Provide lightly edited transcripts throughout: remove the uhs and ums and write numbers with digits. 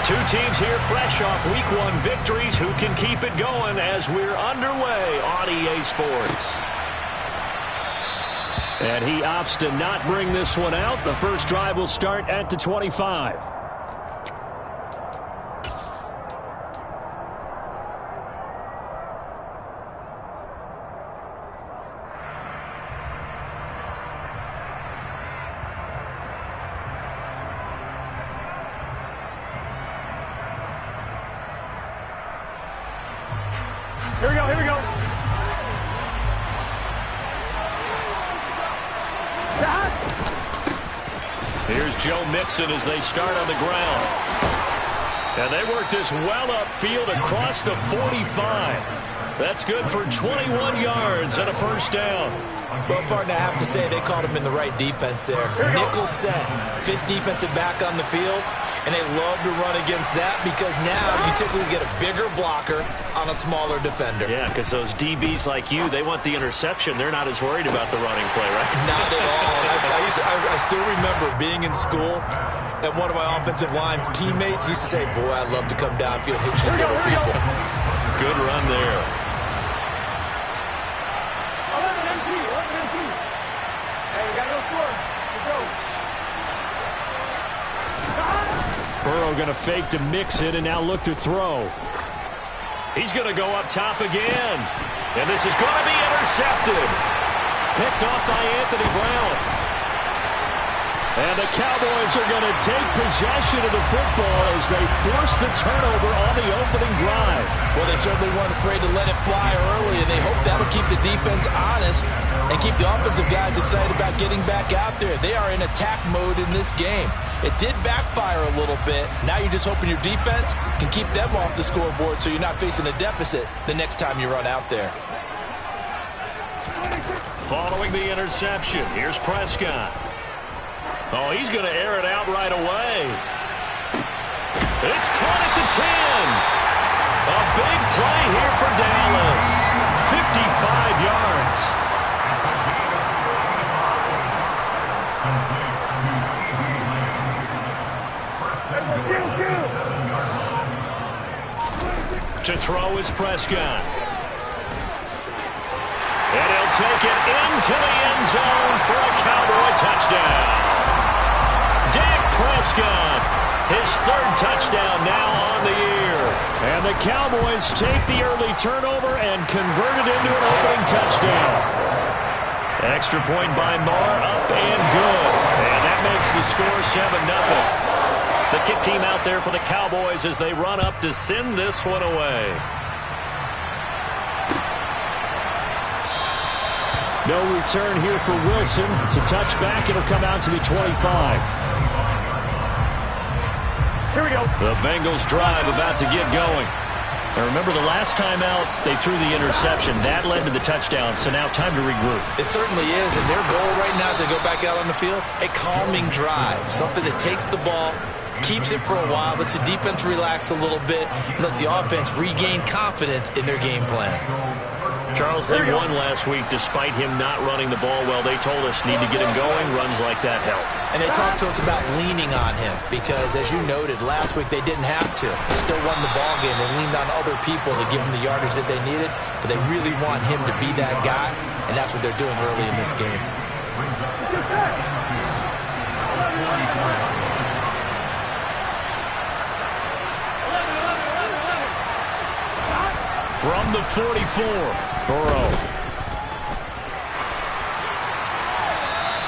Two teams here fresh off Week 1 victories. Who can keep it going as we're underway on EA Sports? And he opts to not bring this one out. The first drive will start at the 25. Here we go, here we go. Here's Joe Mixon as they start on the ground. And they work this well upfield across the 45. That's good for 21 yards and a first down. Well, partner, I have to say they called him in the right defense there. Nickel set, fifth defensive back on the field. And they love to run against that because now you typically get a bigger blocker on a smaller defender. Yeah, because those DBs like you, they want the interception. They're not as worried about the running play, right? Not at all. I still remember being in school, and one of my offensive line teammates used to say, boy, I'd love to come downfield, hit you little people. Good run there. Burrow going to fake to Mixon and now look to throw. He's going to go up top again. And this is going to be intercepted. Picked off by Anthony Brown. And the Cowboys are going to take possession of the football as they force the turnover on the opening drive. Well, they certainly weren't afraid to let it fly early, and they hope that'll keep the defense honest and keep the offensive guys excited about getting back out there. They are in attack mode in this game. It did backfire a little bit. Now you're just hoping your defense can keep them off the scoreboard so you're not facing a deficit the next time you run out there. Following the interception, here's Prescott. Oh, he's going to air it out right away. It's caught at the 10. A big play here for Dallas. 55 yards. To throw is Prescott. And he'll take it into the end zone for a Cowboy touchdown. Dak Prescott, his third touchdown now on the year. And the Cowboys take the early turnover and convert it into an opening touchdown. Extra point by Marr, up and good. And that makes the score 7-0. The kick team out there for the Cowboys as they run up to send this one away. No return here for Wilson. It's a touchback. It'll come out to the 25. Here we go. The Bengals drive about to get going. And remember, the last time out, they threw the interception. That led to the touchdown, so now time to regroup. It certainly is, and their goal right now as they go back out on the field, a calming drive, something that takes the ball, keeps it for a while, lets the defense relax a little bit, and lets the offense regain confidence in their game plan. Charles, they won last week despite him not running the ball well. They told us need to get him going. Runs like that help. And they talked to us about leaning on him because, as you noted, last week they didn't have to. They still won the ball game. They leaned on other people to give them the yardage that they needed, but they really want him to be that guy, and that's what they're doing early in this game. From the 44, Burrow.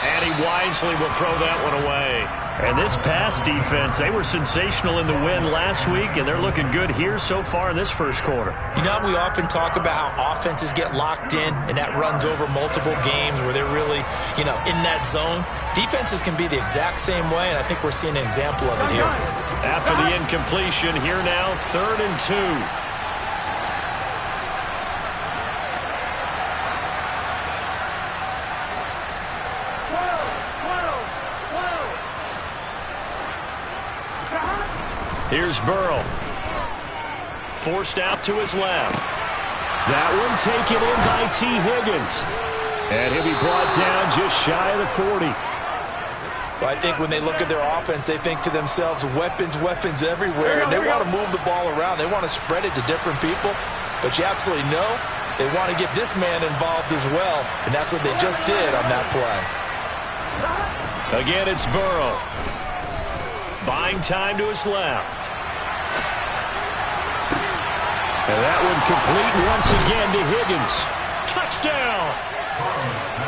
And he wisely will throw that one away. And this pass defense, they were sensational in the win last week, and they're looking good here so far in this first quarter. You know, we often talk about how offenses get locked in, and that runs over multiple games where they're really, in that zone. Defenses can be the exact same way, and I think we're seeing an example of it here. After the incompletion, here now, 3rd and 2. Here's Burrow. Forced out to his left. That one taken in by T. Higgins. And he'll be brought down just shy of the 40. Well, I think when they look at their offense, they think to themselves, weapons, weapons everywhere, and they want to move the ball around. They want to spread it to different people, but you absolutely know they want to get this man involved as well, and that's what they just did on that play. Again, it's Burrow. Buying time to his left. And that one complete once again to Higgins. Touchdown!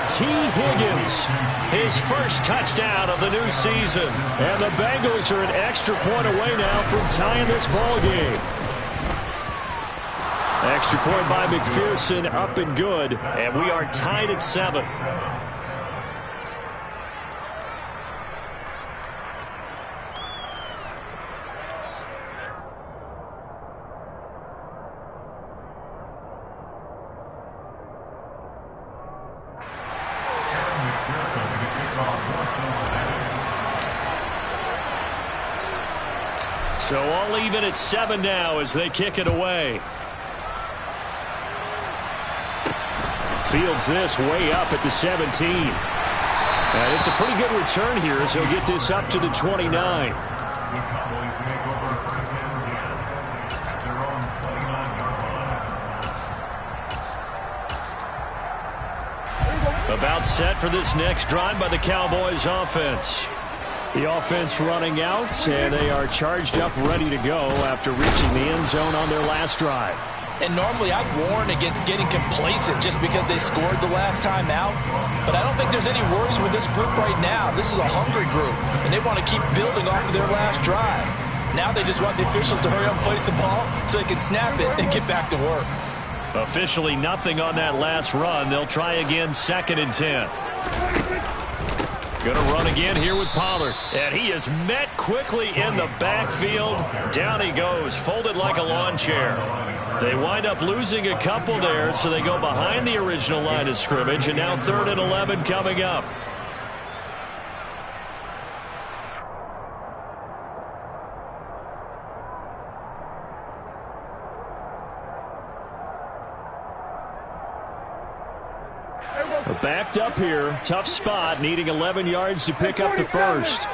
T. Higgins, his first touchdown of the new season. And the Bengals are an extra point away now from tying this ball game. Extra point by McPherson, up and good. And we are tied at 7. So all even at 7 now as they kick it away. Fields this way up at the 17. And it's a pretty good return here as he'll get this up to the 29. About set for this next drive by the Cowboys offense. The offense running out, and they are charged up, ready to go after reaching the end zone on their last drive. And normally I'd warn against getting complacent just because they scored the last time out. But I don't think there's any worries with this group right now. This is a hungry group, and they want to keep building off of their last drive. Now they just want the officials to hurry up and place the ball so they can snap it and get back to work. Officially nothing on that last run. They'll try again, 2nd and 10. Going to run again here with Pollard. And he is met quickly in the backfield. Down he goes, folded like a lawn chair. They wind up losing a couple there, so they go behind the original line of scrimmage, and now 3rd and 11 coming up. Backed up here, tough spot, needing 11 yards to pick up the first.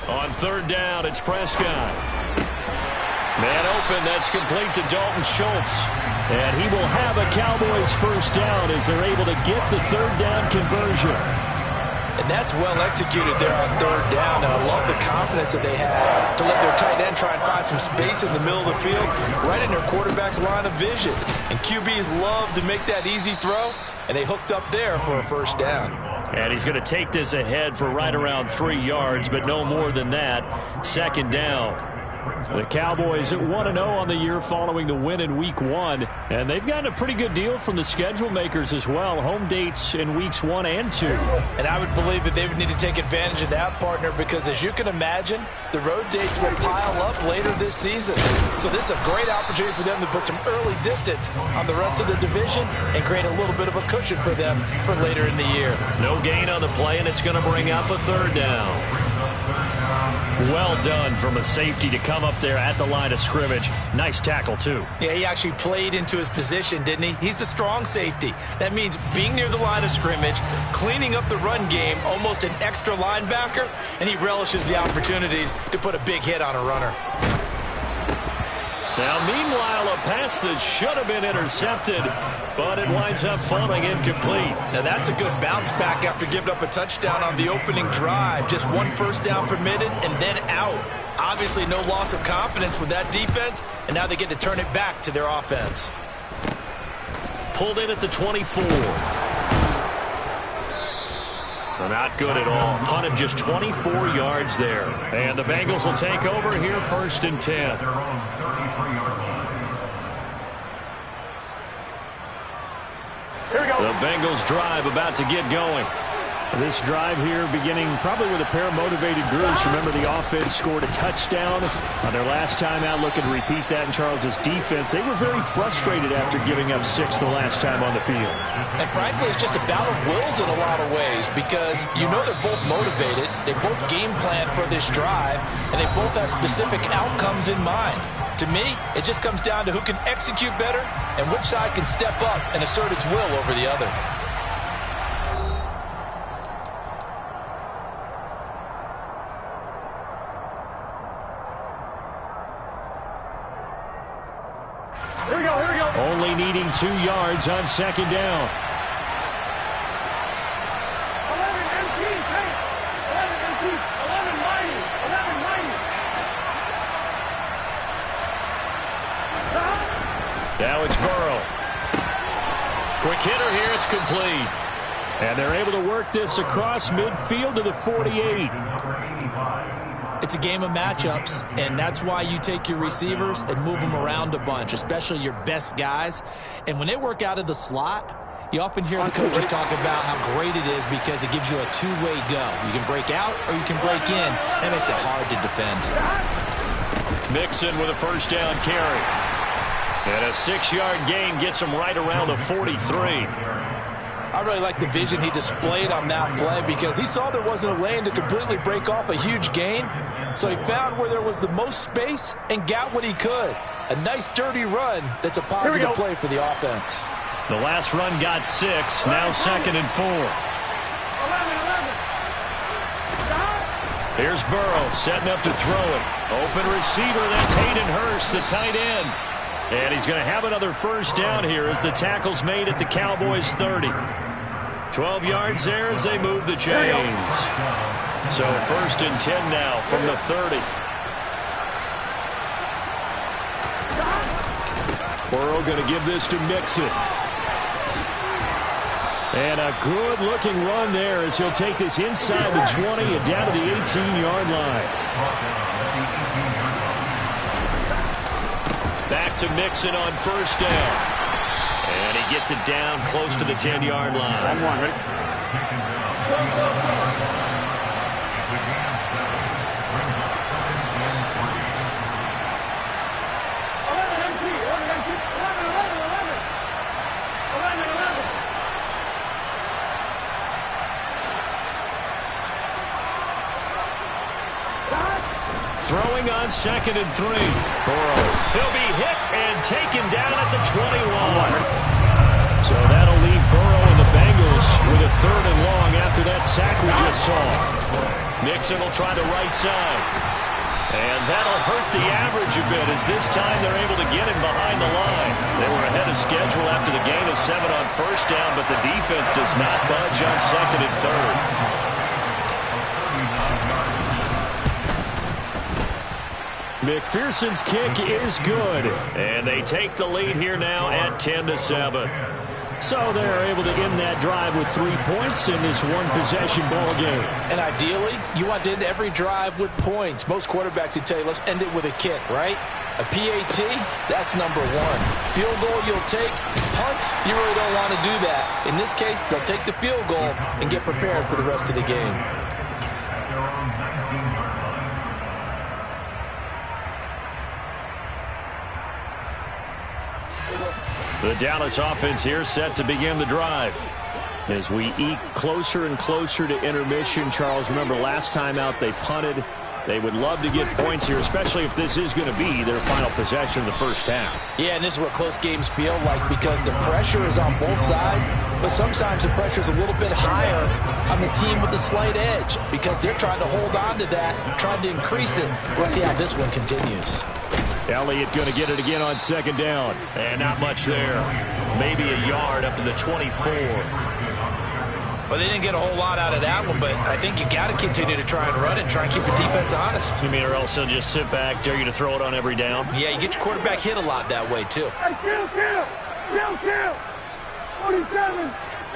On 3rd down, it's Prescott. Man open, that's complete to Dalton Schultz. And he will have a Cowboys first down as they're able to get the 3rd down conversion. And that's well executed there on 3rd down. And I love the confidence that they had to let their tight end try and find some space in the middle of the field, right in their quarterback's line of vision. And QBs love to make that easy throw, and they hooked up there for a first down. And he's going to take this ahead for right around 3 yards, but no more than that. 2nd down. The Cowboys at 1-0 on the year following the win in Week 1. And they've gotten a pretty good deal from the schedule makers as well. Home dates in Weeks 1 and 2. And I would believe that they would need to take advantage of that, partner, because as you can imagine, the road dates will pile up later this season. So this is a great opportunity for them to put some early distance on the rest of the division and create a little bit of a cushion for them for later in the year. No gain on the play, and it's going to bring up a 3rd down. Well done from a safety to come up there at the line of scrimmage. Nice tackle, too. Yeah, he actually played into his position, didn't he? He's the strong safety. That means being near the line of scrimmage, cleaning up the run game, almost an extra linebacker, and he relishes the opportunities to put a big hit on a runner. Now, meanwhile, a pass that should have been intercepted, but it winds up falling incomplete. Now, that's a good bounce back after giving up a touchdown on the opening drive. Just 1 first down permitted and then out. Obviously, no loss of confidence with that defense, and now they get to turn it back to their offense. Pulled in at the 24. Not good at all. Punt him just 24 yards there. And the Bengals will take over here, 1st and 10. The Bengals drive about to get going. This drive here beginning probably with a pair of motivated groups. Remember, the offense scored a touchdown on their last time out. Looking to repeat that in Charles's defense. They were very frustrated after giving up 6 the last time on the field. And frankly, it's just a battle of wills in a lot of ways because you know they're both motivated. They both game plan for this drive, and they both have specific outcomes in mind. To me, it just comes down to who can execute better and which side can step up and assert its will over the other. Here we go. Only needing 2 yards on second down. 11 MT, hey. 11 MT, 11 mighty, 11 mighty. Now it's Burrow. Quick hitter here, it's complete. And they're able to work this across midfield to the 48. It's a game of matchups, and that's why you take your receivers and move them around a bunch, especially your best guys. And when they work out of the slot, you often hear the coaches talk about how great it is because it gives you a two-way go. You can break out or you can break in. That makes it hard to defend. Mixon with a first down carry. And a 6-yard gain gets him right around the 43. I really like the vision he displayed on that play because he saw there wasn't a lane to completely break off a huge gain. So he found where there was the most space and got what he could. A nice, dirty run that's a positive play for the offense. The last run got 6, now 2nd and 4. 11. Here's Burrow setting up to throw it. Open receiver, that's Hayden Hurst, the tight end. And he's going to have another first down here as the tackle's made at the Cowboys 30. 12 yards there as they move the chains. So 1st and 10 now from the 30. Burrow going to give this to Mixon. And a good-looking run there as he'll take this inside the 20 and down to the 18-yard line. Back to Mixon on first down. And he gets it down close to the 10-yard line. 1-1, ready? Throwing on 2nd and 3. Burrow. He'll be hit and taken down at the 21. So that'll leave Burrow and the Bengals with a 3rd and long after that sack we just saw. Nixon will try the right side. And that'll hurt the average a bit as this time they're able to get him behind the line. They were ahead of schedule after the gain of 7 on first down, but the defense does not budge on 2nd and 3rd. McPherson's kick is good. And they take the lead here now at 10-7. So they're able to end that drive with 3 points in this one-possession ball game. And ideally, you want to end every drive with points. Most quarterbacks would tell you, let's end it with a kick, right? A PAT, that's number 1. Field goal you'll take. Punts, you really don't want to do that. In this case, they'll take the field goal and get prepared for the rest of the game. The Dallas offense here set to begin the drive. As we eke closer and closer to intermission, Charles, remember last time out they punted. They would love to get points here, especially if this is going to be their final possession of the first half. Yeah, and this is what close games feel like because the pressure is on both sides, but sometimes the pressure is a little bit higher on the team with the slight edge because they're trying to hold on to that, trying to increase it. Let's see how this one continues. Elliott going to get it again on 2nd down. And not much there. Maybe a yard up to the 24. Well, they didn't get a whole lot out of that one, but I think you got to continue to try and run and try and keep the defense honest. You mean or else they'll just sit back, dare you to throw it on every down? Yeah, you get your quarterback hit a lot that way, too. Hey, kill! 47!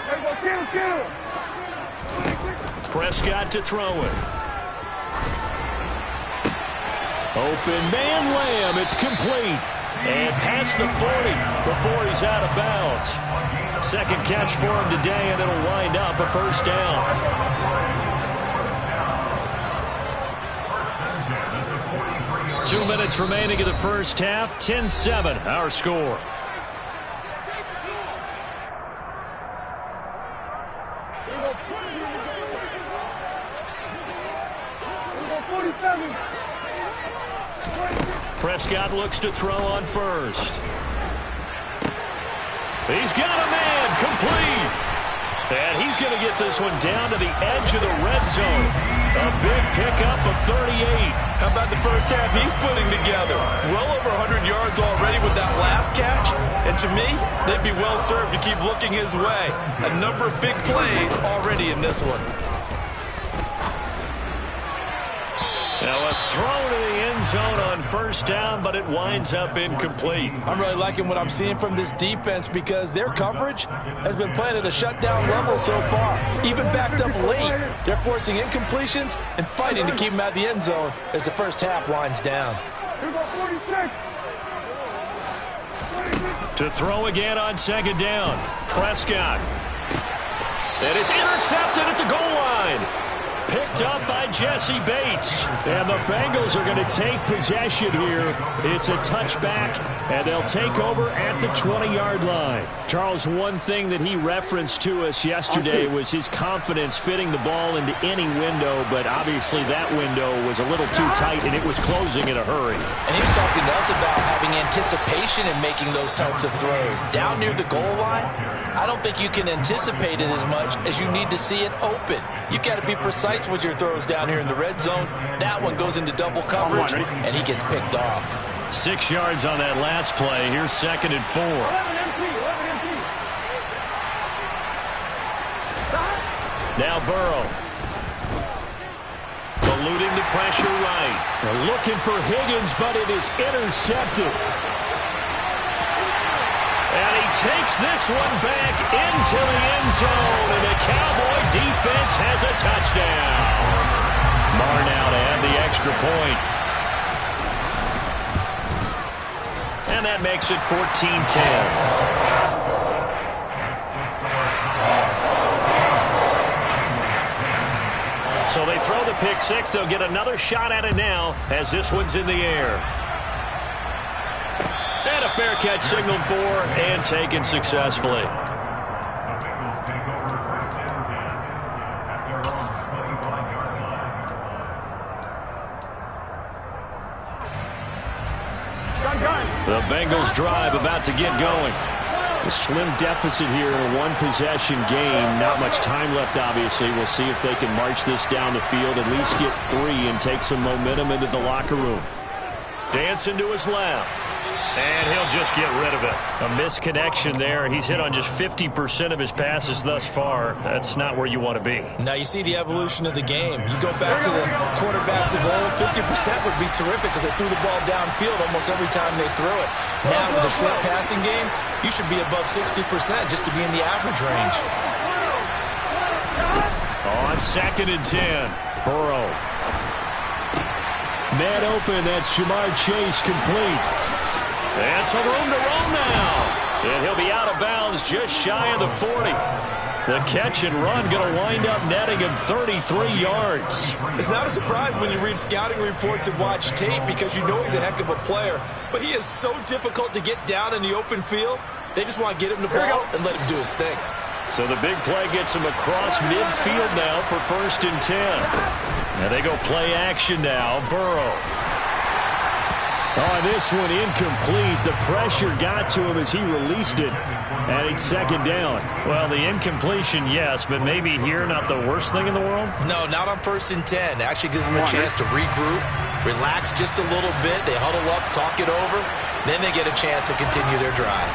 There go, kill! Prescott to throw it. Open man Lamb, it's complete. And past the 40 before he's out of bounds. Second catch for him today, and it'll wind up a first down. Two minutes remaining in the first half. 10-7, our score. Prescott looks to throw on first. He's got a man, complete. And he's going to get this one down to the edge of the red zone. A big pickup of 38. How about the first half he's putting together? Well over 100 yards already with that last this catch, and to me, they'd be well served to keep looking his way. A number of big plays already in this one. Now a throw to the end zone on first down, but it winds up incomplete. I'm really liking what I'm seeing from this defense because their coverage has been playing at a shutdown level so far. Even backed up late, they're forcing incompletions and fighting to keep them out of the end zone as the first half winds down. To throw again on second down, Prescott. And it's intercepted at the goal line. Picked up by Jesse Bates. And the Bengals are going to take possession here. It's a touchback, and they'll take over at the 20-yard line. Charles, one thing that he referenced to us yesterday was his confidence fitting the ball into any window, but obviously that window was a little too tight, and it was closing in a hurry. And he was talking to us about having anticipation in making those types of throws. Down near the goal line, I don't think you can anticipate it as much as you need to see it open. You've got to be precise with your throws down here in the red zone. That one goes into double coverage, and he gets picked off. 6 yards on that last play. Here's 2nd and 4. Now Burrow. Eluding the pressure right. They're looking for Higgins, but it is intercepted. And he takes this one back into the end zone, and the Cowboy defense has a touchdown. Marr now to add the extra point. And that makes it 14-10. So they throw the pick six. They'll get another shot at it now as this one's in the air. And a fair catch signaled for and taken successfully. The Bengals drive about to get going. A slim deficit here in a one-possession game. Not much time left, obviously. We'll see if they can march this down the field, at least get 3 and take some momentum into the locker room. Dancing to his left. And he'll just get rid of it. A misconnection there. He's hit on just 50% of his passes thus far. That's not where you want to be. Now you see the evolution of the game. You go back to the quarterbacks of old, 50% would be terrific because they threw the ball downfield almost every time they threw it. Now with the short passing game, you should be above 60% just to be in the average range. On 2nd and 10, Burrow. Man open, that's Jamar Chase complete. And some room to roll now. And he'll be out of bounds just shy of the 40. The catch and run going to wind up netting him 33 yards. It's not a surprise when you read scouting reports and watch tape because you know he's a heck of a player. But he is so difficult to get down in the open field. They just want to get him the ball and let him do his thing. So the big play gets him across midfield now for 1st and 10. And they go play action now. Burrow. Oh, this one incomplete. The pressure got to him as he released it. And it's 2nd down. Well, the incompletion, yes, but maybe here not the worst thing in the world? No, not on 1st and 10. It actually gives them a chance to regroup, relax just a little bit. They huddle up, talk it over. Then they get a chance to continue their drive.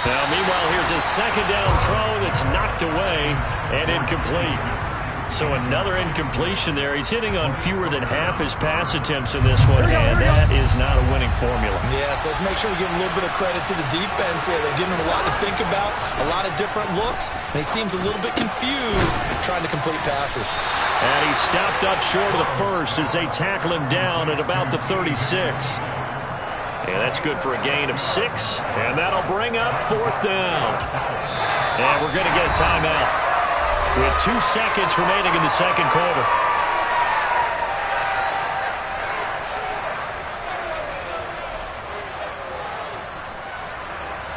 Now, meanwhile, here's a 2nd down throw that's knocked away and incomplete. So another incompletion there. He's hitting on fewer than half his pass attempts in this one, and that is not a winning formula. Yeah, so let's make sure we give a little bit of credit to the defense here. They're giving him a lot to think about, a lot of different looks, and he seems a little bit confused trying to complete passes. And he stopped up short of the first as they tackle him down at about the 36. And that's good for a gain of 6, and that'll bring up 4th down. And we're going to get a timeout with 2 seconds remaining in the 2nd quarter.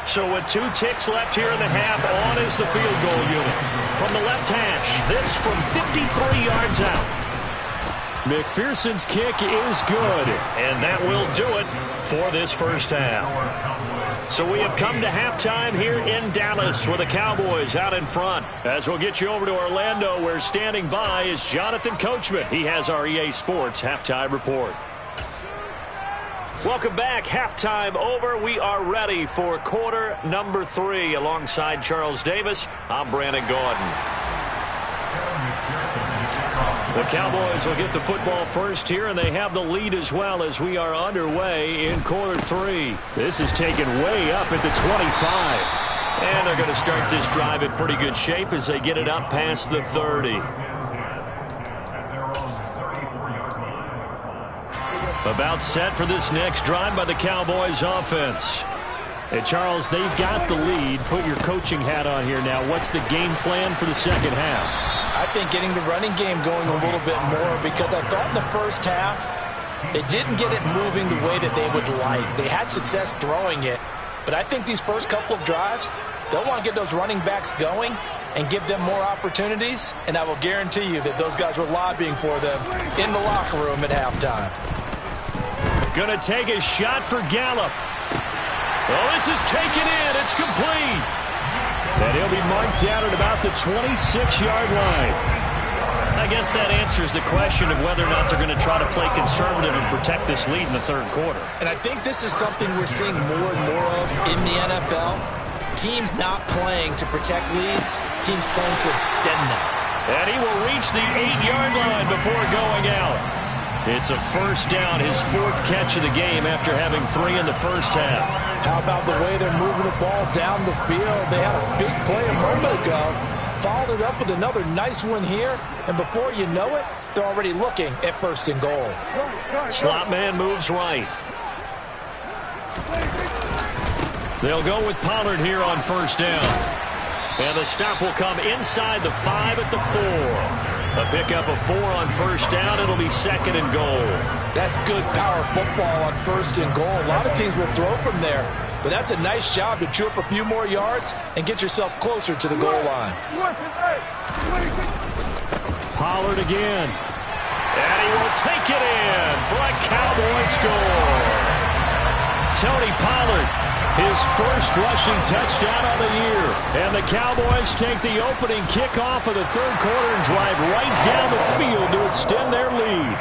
So with 2 ticks left here in the half, on is the field goal unit. From the left hash, this from 53 yards out. McPherson's kick is good. And that will do it for this first half. So we have come to halftime here in Dallas with the Cowboys out in front. As we'll get you over to Orlando, where standing by is Jonathan Coachman. He has our EA Sports halftime report. Welcome back. Halftime over. We are ready for quarter number 3. Alongside Charles Davis, I'm Brandon Gaudin. The Cowboys will get the football first here, and they have the lead as well as we are underway in quarter 3. This is taken way up at the 25. And they're going to start this drive in pretty good shape as they get it up past the 30. About set for this next drive by the Cowboys offense. Hey, Charles, they've got the lead. Put your coaching hat on here now. What's the game plan for the second half? I think getting the running game going a little bit more, because I thought in the first half they didn't get it moving the way that they would like. They had success throwing it, but I think these first couple of drives, they'll want to get those running backs going and give them more opportunities, and I will guarantee you that those guys were lobbying for them in the locker room at halftime. Gonna take a shot for Gallup. Well, this is taken in. It's complete. And he'll be marked down at about the 26-yard line. I guess that answers the question of whether or not they're going to try to play conservative and protect this lead in the third quarter. And I think this is something we're seeing more and more of in the NFL. Teams not playing to protect leads, teams playing to extend them. And he will reach the 8-yard line before going out. It's a first down, his 4th catch of the game after having 3 in the first half. How about the way they're moving the ball down the field? They had a big play a moment ago, followed it up with another nice one here, and before you know it, they're already looking at 1st and goal. Slot man moves right. They'll go with Pollard here on 1st down. And the stop will come inside the 5 at the 4. A pickup of 4 on 1st down. It'll be 2nd and goal. That's good power football on 1st and goal. A lot of teams will throw from there, but that's a nice job to chew up a few more yards and get yourself closer to the goal line. Pollard again. And he will take it in for a Cowboy score. Tony Pollard, his first rushing touchdown of the year. And the Cowboys take the opening kickoff of the third quarter and drive right down the field to extend their lead.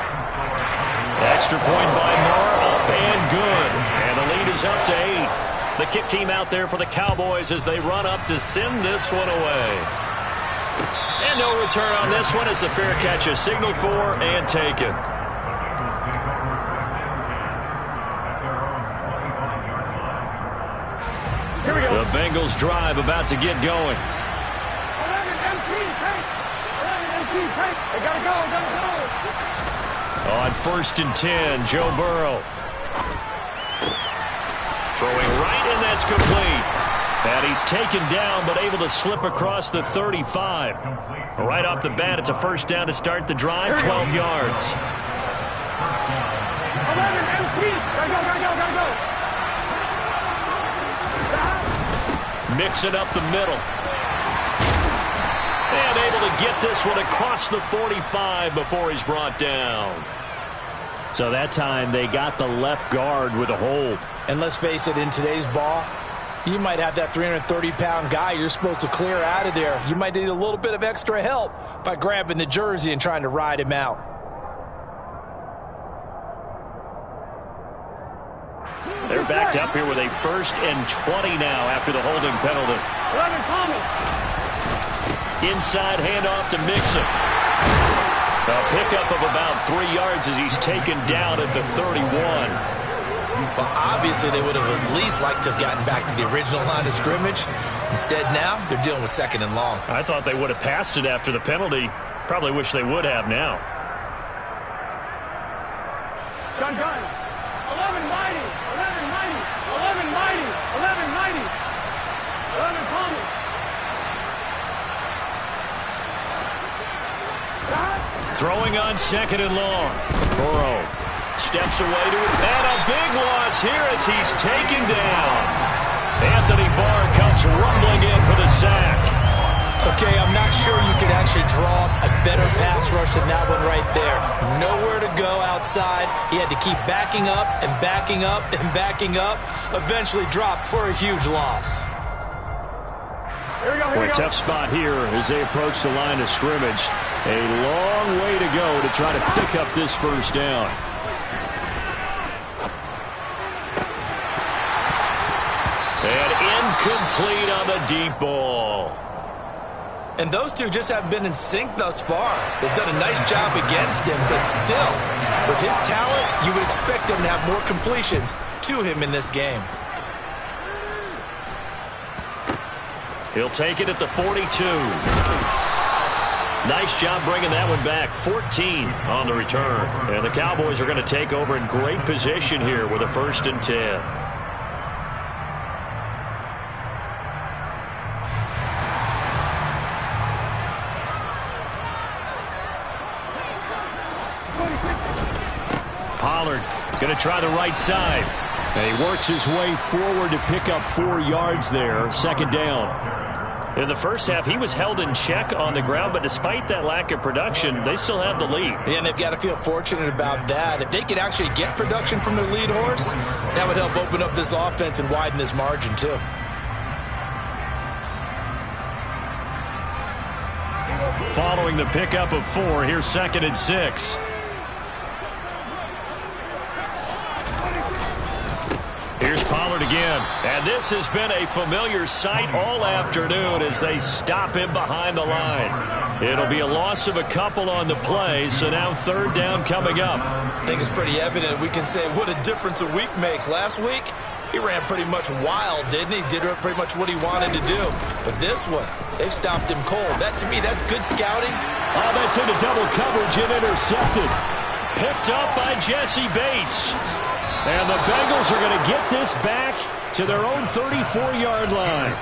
Extra point by Moore, up and good. And the lead is up to 8. The kick team out there for the Cowboys as they run up to send this one away. And no return on this one as the fair catch is signaled for and taken. The Bengals drive about to get going. 11 MT, take. 11 MT, take. They gotta go, On 1st and 10, Joe Burrow. Throwing right, and that's complete. And he's taken down, but able to slip across the 35. Right off the bat, it's a 1st down to start the drive, 12 yards. 11 MT, gotta go. Mix it up the middle. And able to get this one across the 45 before he's brought down. So that time they got the left guard with a hold. And let's face it, in today's ball, you might have that 330-pound guy you're supposed to clear out of there. You might need a little bit of extra help by grabbing the jersey and trying to ride him out. They're backed up here with a 1st and 20 now after the holding penalty. 11 Thomas. Inside handoff to Mixon. A pickup of about 3 yards as he's taken down at the 31. Well, obviously they would have at least liked to have gotten back to the original line of scrimmage. Instead now, they're dealing with 2nd and long. I thought they would have passed it after the penalty. Probably wish they would have now. Gun. 11 mighty. 11 Thomas. Throwing on 2nd and long. Burrow steps away to it. And a big loss here as he's taken down. Anthony Barr comes rumbling in for the sack. Okay, I'm not sure you could actually draw a better pass rush than that one right there. Nowhere to go outside. He had to keep backing up and backing up and backing up. Eventually dropped for a huge loss. Here we go. Tough spot here as they approach the line of scrimmage. A long way to go to try to pick up this 1st down. Incomplete on the deep ball. And those two just haven't been in sync thus far. They've done a nice job against him, but still, with his talent, you would expect them to have more completions to him in this game. He'll take it at the 42. Nice job bringing that one back. 14 on the return. And the Cowboys are going to take over in great position here with a 1st and 10. Pollard going to try the right side. And he works his way forward to pick up 4 yards there. 2nd down. In the first half, he was held in check on the ground, but despite that lack of production, they still have the lead. Yeah, and they've got to feel fortunate about that. If they could actually get production from their lead horse, that would help open up this offense and widen this margin too. Following the pickup of 4, here's 2nd and 6. Here's Pollard again. And this has been a familiar sight all afternoon as they stop him behind the line. It'll be a loss of a couple on the play, so now 3rd down coming up. I think it's pretty evident. We can say what a difference a week makes. Last week, he ran pretty much wild, didn't he? Did pretty much what he wanted to do. But this one, they've stopped him cold. That, to me, that's good scouting. Oh, that's into double coverage and intercepted. Picked up by Jesse Bates. And the Bengals are going to get this back to their own 34-yard line.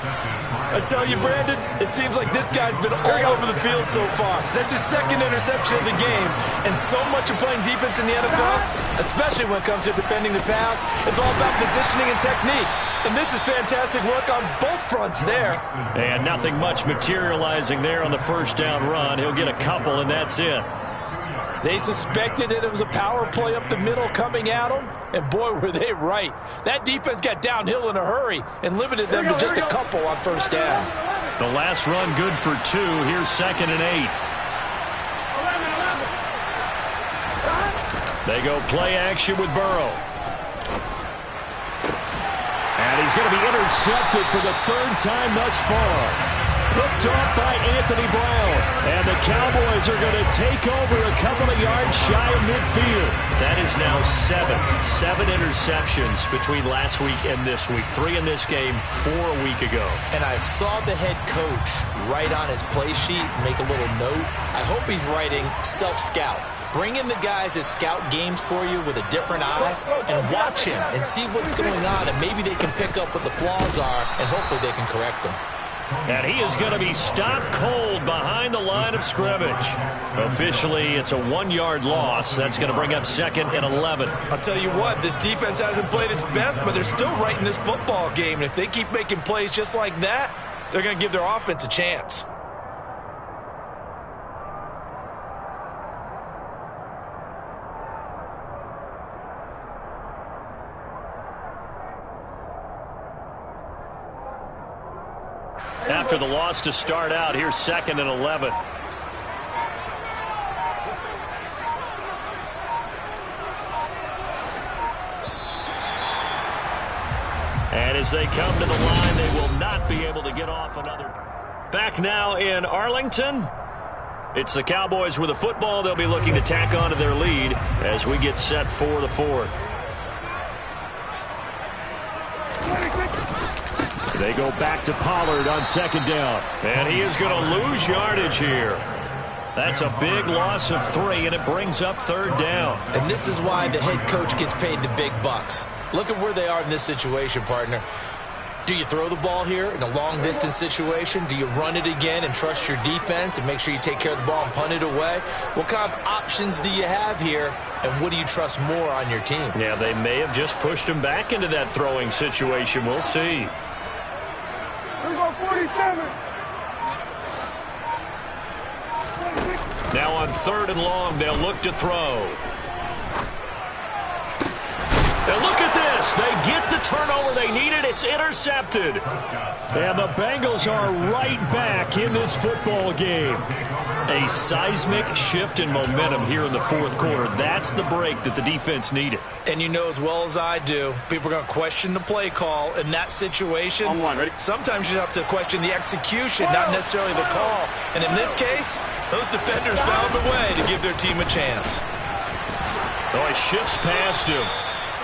I tell you, Brandon, it seems like this guy's been all over the field so far. That's his 2nd interception of the game. And so much of playing defense in the NFL, especially when it comes to defending the pass, it's all about positioning and technique. And this is fantastic work on both fronts there. And nothing much materializing there on the 1st down run. He'll get a couple, and that's it. They suspected that it was a power play up the middle coming at them, and boy, were they right. That defense got downhill in a hurry and limited them to just a couple on 1st down. The last run good for 2. Here's 2nd and 8. They go play action with Burrow. And he's going to be intercepted for the 3rd time thus far. Picked off by Anthony Brown. And the Cowboys are going to take over a couple of yards shy of midfield. That is now 7 interceptions between last week and this week. 3 in this game, 4 a week ago. And I saw the head coach write on his play sheet, make a little note. I hope he's writing self-scout. Bring in the guys that scout games for you with a different eye and watch him and see what's going on, and maybe they can pick up what the flaws are, and hopefully they can correct them. And he is going to be stopped cold behind the line of scrimmage. Officially, it's a 1-yard loss. That's going to bring up 2nd and 11. I'll tell you what, this defense hasn't played its best, but they're still right in this football game. And if they keep making plays just like that, they're going to give their offense a chance. After the loss to start out, here's 2nd and 11. And as they come to the line, they will not be able to get off another. Back now in Arlington. It's the Cowboys with the football. They'll be looking to tack on to their lead as we get set for the 4th. They go back to Pollard on 2nd down. And he is going to lose yardage here. That's a big loss of 3, and it brings up 3rd down. And this is why the head coach gets paid the big bucks. Look at where they are in this situation, partner. Do you throw the ball here in a long-distance situation? Do you run it again and trust your defense and make sure you take care of the ball and punt it away? What kind of options do you have here, and what do you trust more on your team? Yeah, they may have just pushed him back into that throwing situation. We'll see. Now on 3rd and long, they'll look to throw. And look at this. They get the turnover they needed it's intercepted. And the Bengals are right back in this football game. A seismic shift in momentum here in the fourth quarter. That's the break that the defense needed. And you know as well as I do, people are going to question the play call in that situation. Sometimes you have to question the execution, not necessarily the call. And in this case, those defenders found a way to give their team a chance. Oh, he shifts past him.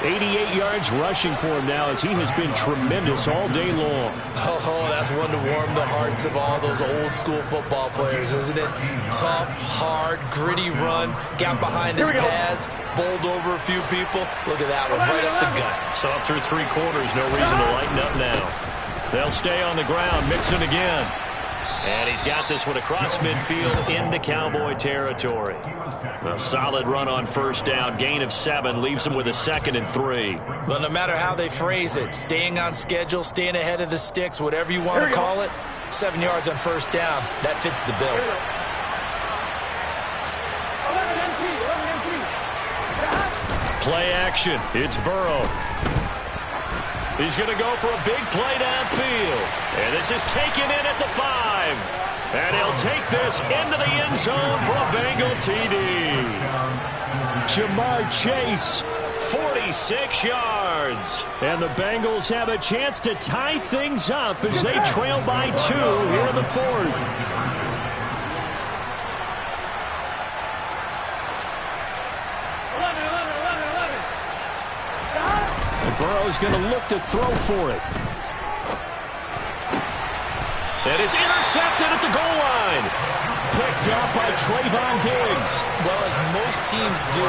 88 yards rushing for him now as he has been tremendous all day long. Oh, that's one to warm the hearts of all those old-school football players, isn't it? Tough, hard, gritty run, got behind his pads, bowled over a few people. Look at that one, right up the gut. So up through 3 quarters, no reason to lighten up now. They'll stay on the ground, Mixon again. And he's got this one across midfield into Cowboy territory. A solid run on first down. Gain of 7 leaves him with a 2nd and 3. Well, no matter how they phrase it, staying on schedule, staying ahead of the sticks, whatever you want to call it, 7 yards on first down, that fits the bill. Play action. It's Burrow. He's going to go for a big play downfield. And this is taken in at the 5. And he'll take this into the end zone for a Bengal TD. Jamar Chase. 46 yards. And the Bengals have a chance to tie things up as they trail by 2 here in the 4th. Burrow's going to look to throw for it. And it's intercepted at the goal line. Picked up by Trayvon Diggs. Well, as most teams do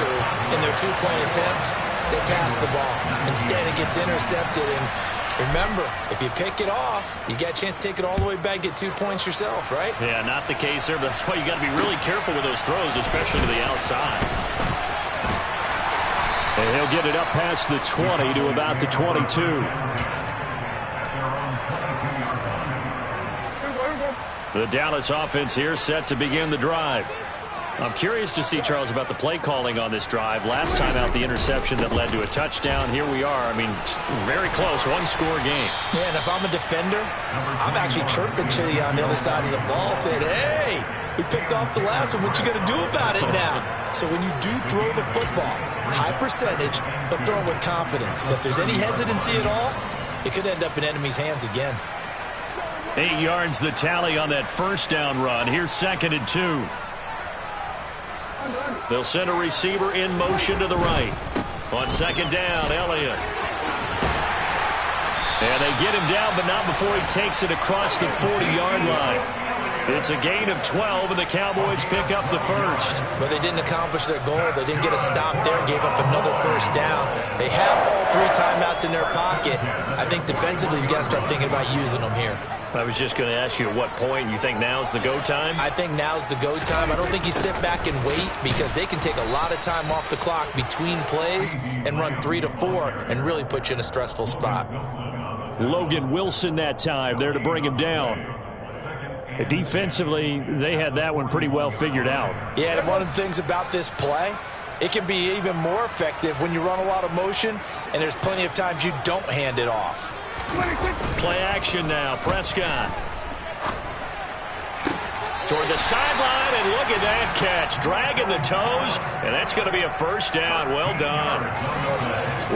in their 2-point attempt, they pass the ball. Instead, it gets intercepted. And remember, if you pick it off, you got a chance to take it all the way back, get 2 points yourself, right? Yeah, not the case there, but that's why you got to be really careful with those throws, especially to the outside. And he'll get it up past the 20 to about the 22. The Dallas offense here set to begin the drive. I'm curious to see, Charles, about the play calling on this drive. Last time out, the interception that led to a touchdown. Here we are. I mean, very close, 1-score game. Yeah, and if I'm a defender, I'm actually chirping Chili on the other side of the ball, saying, hey, we picked off the last one. What you going to do about it now? So when you do throw the football, high percentage, but throw it with confidence. If there's any hesitancy at all, it could end up in enemy's hands again. 8 yards the tally on that first down run. Here's 2nd and 2. They'll send a receiver in motion to the right. On 2nd down, Elliott. And they get him down, but not before he takes it across the 40-yard line. It's a gain of 12, and the Cowboys pick up the first. But they didn't accomplish their goal. They didn't get a stop there, gave up another first down. They have all 3 timeouts in their pocket. I think defensively, you got to start thinking about using them here. I was just going to ask you at what point you think now's the go time? I think now's the go time. I don't think you sit back and wait because they can take a lot of time off the clock between plays and run 3 to 4 and really put you in a stressful spot. Logan Wilson that time there to bring him down. Defensively, they had that one pretty well figured out. Yeah, and one of the things about this play, it can be even more effective when you run a lot of motion and there's plenty of times you don't hand it off. Play action now. Prescott. Toward the sideline, and look at that catch. Dragging the toes, and that's going to be a first down. Well done.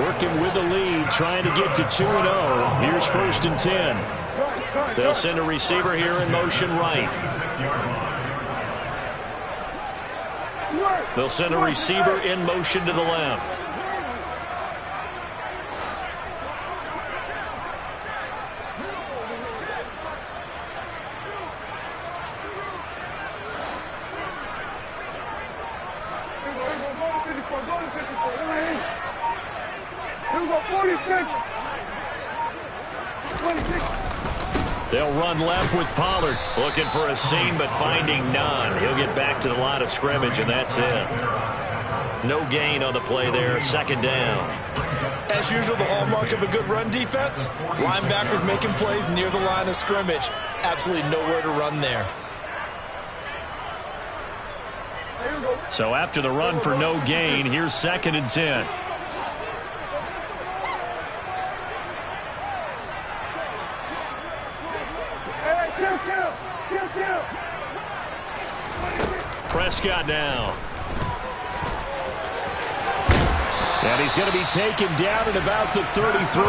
Working with the lead, trying to get to 2-0. Here's 1st and 10. They'll send a receiver here in motion right. They'll send a receiver in motion to the left. They'll run left with Pollard. Looking for a seam, but finding none. He'll get back to the line of scrimmage, and that's it. No gain on the play there. 2nd down. As usual, the hallmark of a good run defense, linebackers making plays near the line of scrimmage. Absolutely nowhere to run there. So after the run for no gain, here's 2nd and 10. Prescott now. And he's going to be taken down at about the 33.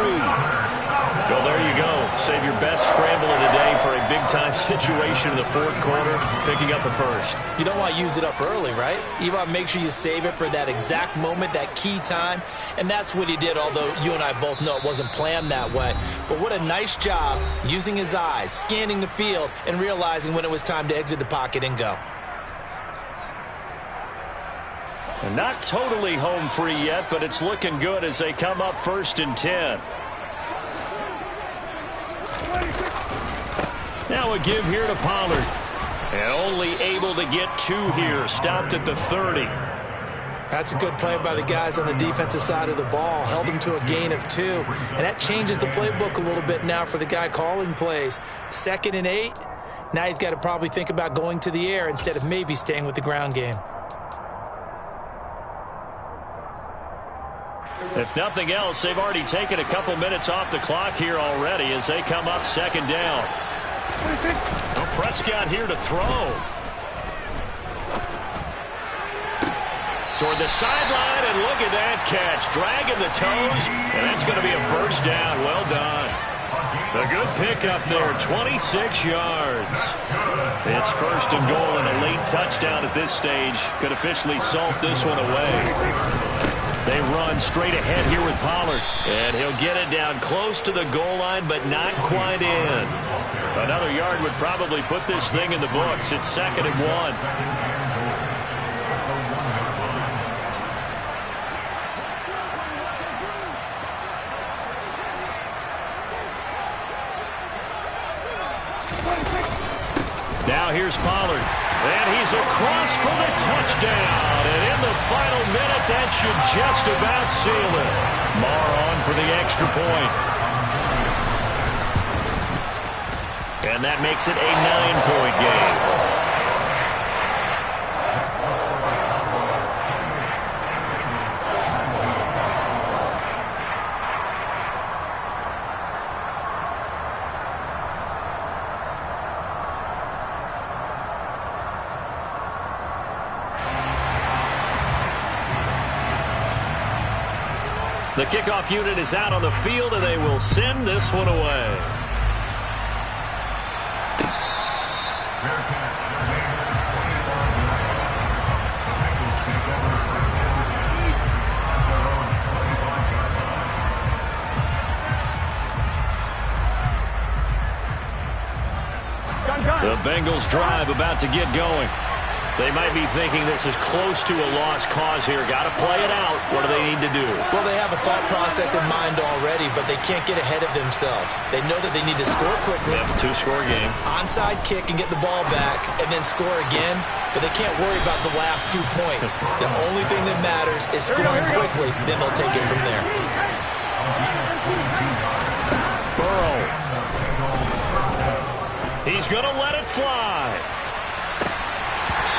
Well, there you go. Save your best scramble of the day for a big-time situation in the fourth quarter, picking up the first. You don't want to use it up early, right? You want to make sure you save it for that exact moment, that key time. And that's what he did, although you and I both know it wasn't planned that way. But what a nice job using his eyes, scanning the field, and realizing when it was time to exit the pocket and go. And not totally home free yet, but it's looking good as they come up 1st and 10. Now a give here to Pollard. And only able to get 2 here. Stopped at the 30. That's a good play by the guys on the defensive side of the ball. Held them to a gain of 2. And that changes the playbook a little bit now for the guy calling plays. 2nd and 8. Now he's got to probably think about going to the air instead of maybe staying with the ground game. If nothing else, they've already taken a couple minutes off the clock here already as they come up 2nd down. Well, Prescott here to throw. Toward the sideline, and look at that catch. Dragging the toes, and that's going to be a 1st down. Well done. A good pickup there, 26 yards. It's 1st and goal, and a late touchdown at this stage could officially salt this one away. They run straight ahead here with Pollard. And he'll get it down close to the goal line, but not quite in. Another yard would probably put this thing in the books. It's 2nd and 1. Now here's Pollard. And he's across for the touchdown. And in the final minute, that should just about seal it. Marr on for the extra point. And that makes it a 9-point game. The kickoff unit is out on the field, and they will send this one away. The Bengals drive about to get going. They might be thinking this is close to a lost cause here. Got to play it out. What do they need to do? Well, they have a thought process in mind already, but they can't get ahead of themselves. They know that they need to score quickly. Yep, 2-score game. Onside kick and get the ball back and then score again, but they can't worry about the last 2 points. The only thing that matters is scoring quickly, then they'll take it from there. Burrow. He's going to let it fly.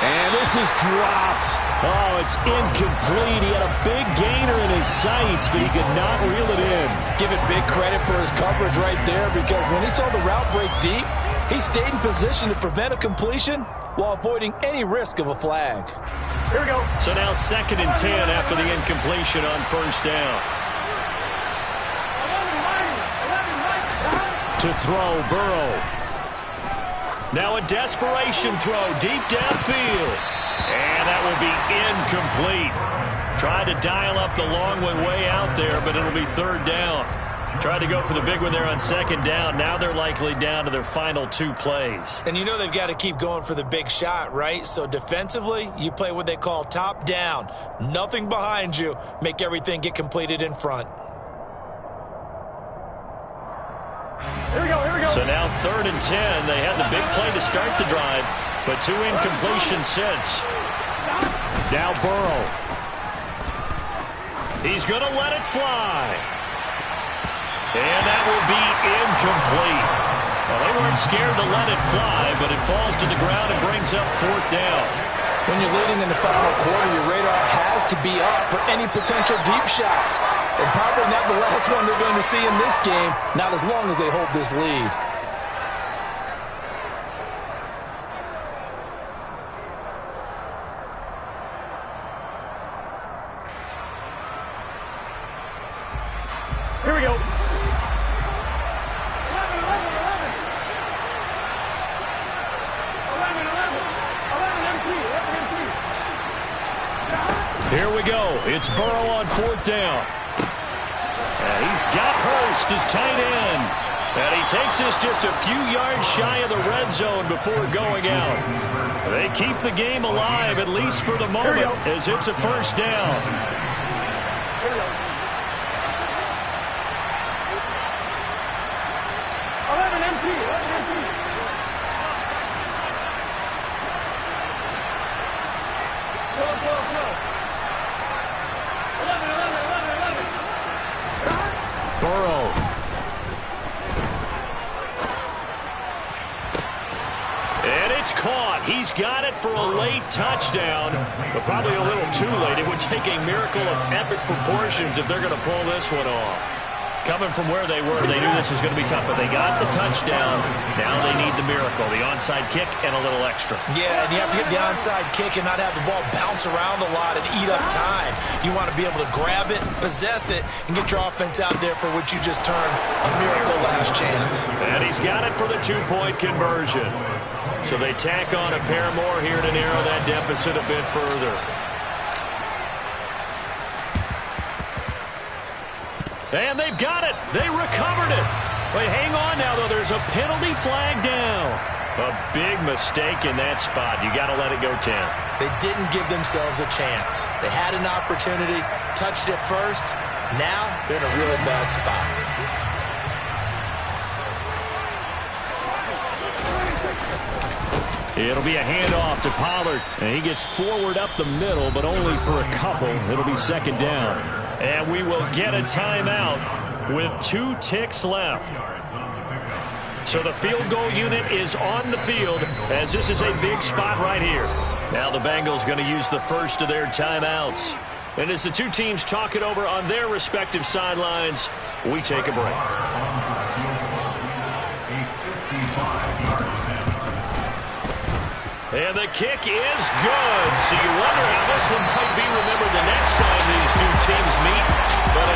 And this is dropped. Oh, it's incomplete. He had a big gainer in his sights, but he could not reel it in. Give it big credit for his coverage right there, because when he saw the route break deep, he stayed in position to prevent a completion while avoiding any risk of a flag. Here we go. So now 2nd and 10 after the incompletion on 1st down. To throw, Burrow. Now a desperation throw deep downfield. And that will be incomplete. Tried to dial up the long one way out there, but it'll be 3rd down. Tried to go for the big one there on 2nd down. Now they're likely down to their final 2 plays. And you know they've got to keep going for the big shot, right? So defensively, you play what they call top down. Nothing behind you. Make everything get completed in front. Here we go, here we go. So now 3rd and 10. They had the big play to start the drive, but 2 incompletions since. Now Burrow. He's going to let it fly. And that will be incomplete. Well, they weren't scared to let it fly, but it falls to the ground and brings up 4th down. When you're leading in the final quarter, your radar has to be up for any potential deep shots. And probably not the last one they're going to see in this game, not as long as they hold this lead. Here we go. 11, 11, 11. 11, 11. 11 empty. 11 empty. Here we go. It's Burrow on 4th down. And he's got Hurst as tight end. And he takes us just a few yards shy of the red zone before going out. They keep the game alive, at least for the moment, as it's a 1st down. 11 empty. 11 empty. Go, go, go. 11, 11, 11, 11. Burrow. And it's caught. He's got it for a late touchdown, but probably a little too late. It would take a miracle of epic proportions if they're going to pull this one off. Coming from where they were, they knew this was going to be tough, but they got the touchdown. Now they need the miracle, the onside kick and a little extra. Yeah, and you have to get the onside kick and not have the ball bounce around a lot and eat up time. You want to be able to grab it, possess it, and get your offense out there for what you just termed a miracle last chance. And he's got it for the 2-point conversion. So they tack on a pair more here to narrow that deficit a bit further. And they've got it. They recovered it. Wait, hang on now, though. There's a penalty flag down. A big mistake in that spot. You got to let it go 10. They didn't give themselves a chance. They had an opportunity, touched it first. Now they're in a really bad spot. It'll be a handoff to Pollard. And he gets forward up the middle, but only for a couple. It'll be 2nd down. And we will get a timeout with 2 ticks left. So the field goal unit is on the field as this is a big spot right here. Now the Bengals going to use the first of their timeouts. And as the two teams talk it over on their respective sidelines, we take a break. And the kick is good. So you wonder how this one might be remembered the next time these two teams meet. But